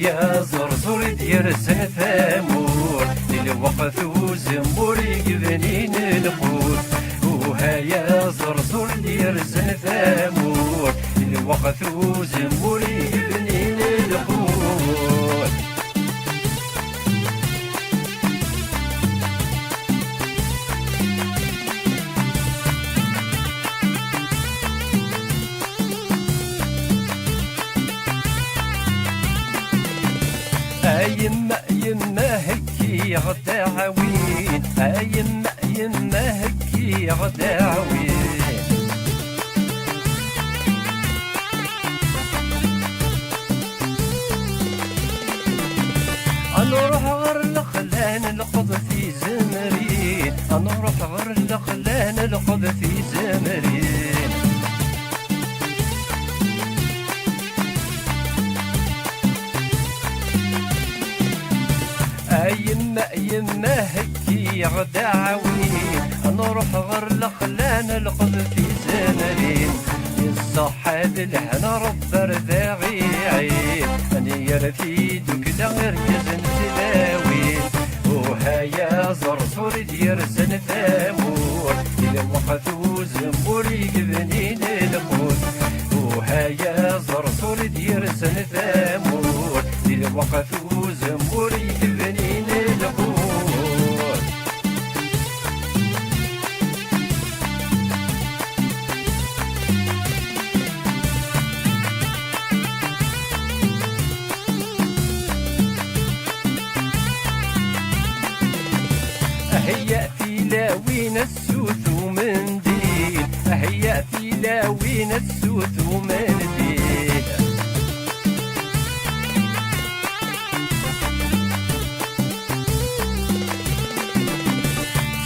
وهيا زرزور ديال ثامور للوقت وزمور يقبنين القوت وهيا زرزور ديال ثامور للوقت وزمور يقبنين القوت يما هكي غداوين يما هكي غداوين نروح غير الخلان نقض في زمرين نروح غير الخلان نقض في زمرين يما هكي غداوين نروح غير الخلان نقض في زمرين الصحاب الهنا رب رذاغي عين اني رفيدك لا غير كزن تلاوين وهيا زرزور ديال ثامور الى وقت وزمور يقبنين القوت وهيا زرزور ديال ثامور الى وقت وزمور يقبنين القوت هيا في لاوين السوث ومنديل هيا في لاوين السوث ومنديل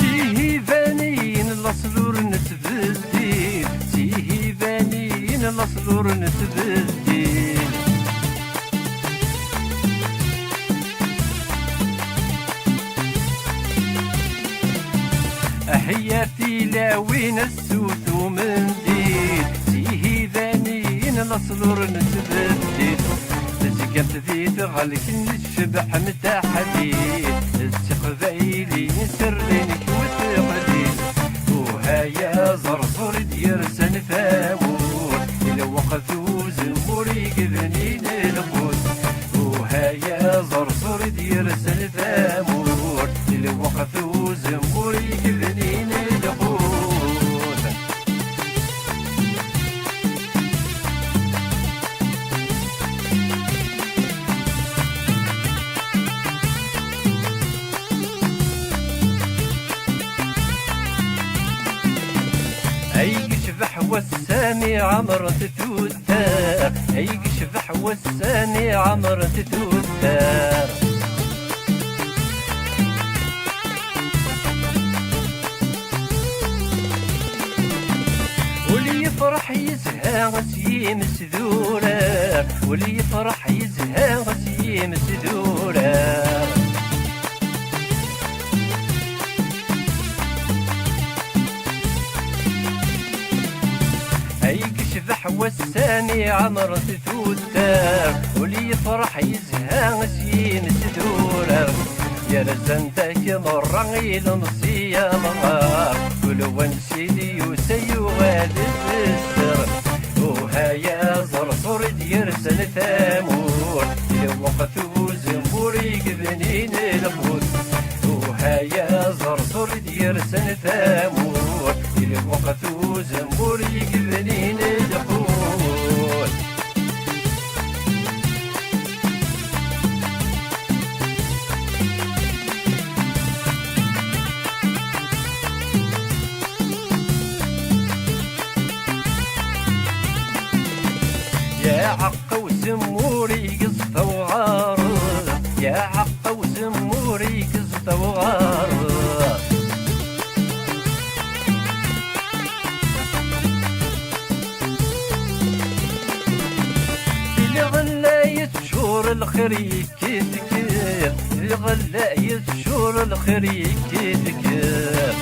تيهي بانين الأصلور نتبديل تيهي بانين الأصلور نتبديل هيا في لاوين السوث ومنديل تيهي بانين الأصلور نتبدل تزقمت في ثغلك نشبح متاع حديد التقبايلي نسرلينك وتقليل وهيا زرزور ديال ثامور إلى وقت وزمور يقبنين القوت وهيا زرزور ديال ثامور إلى وقت وزمور يقبنين القوت يشبح والسامي عمر تتوتر يشبح والسامي عمر تتوتر واللي يفرح يزهى غسيم سدورة واللي يفرح يزهى غسيم سدورة يشبح والسامي عمر تتوتر واللي يفرح يزهى غسيم سدورة يا رزنتك مرة إلى نصية مغار كل ونسيدي وسيو غالي السر وهيا زرزور ديال ثامور إلى وقت وزمور يقبنين القوت وهيا زرزور ديال ثامور إلى وقت وزمور يقبنين القوت يا عقا وزموري قصة وغارة يا عقا وزموري قصة وغارة اللي غلا يتشور الخير يكيدكير اللي غلا يتشور الخير يكيدكير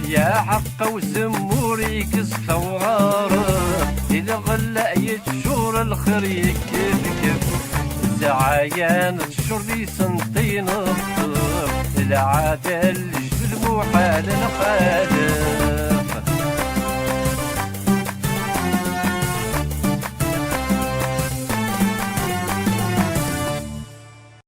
يا حق وسموري كسفة وغارب الغلا يتشور الخير يكفكف زعيان تشور دي سنتين الطب العادل المحال الخالد